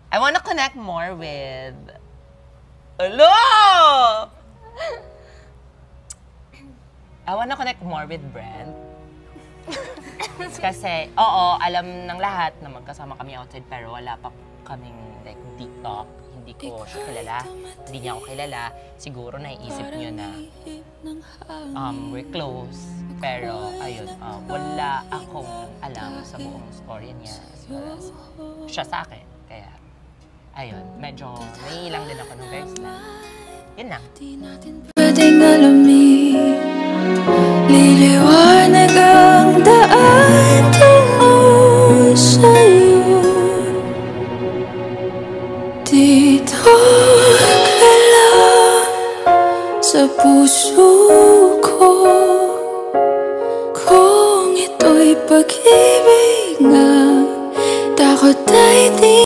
I wanna connect more with... Hello! I wanna connect more with Brent. Kasi, oo, alam ng lahat na magkasama kami outside pero wala pa kaming like deep talk. Hindi ko siya kilala, hindi niya ako kilala. Siguro naiisip niyo na we're close. Pero ayun, wala akong alam sa buong story niya as well as siya sa akin. Kaya, ayun, medyo naiilang din ako ng verse na. Yun lang. Pwedeng alamin, liliwanag ang daan tungo sa'yo. Dito ka lang sa puso ko. Kung ito'y pag-ibig nga, takot ay di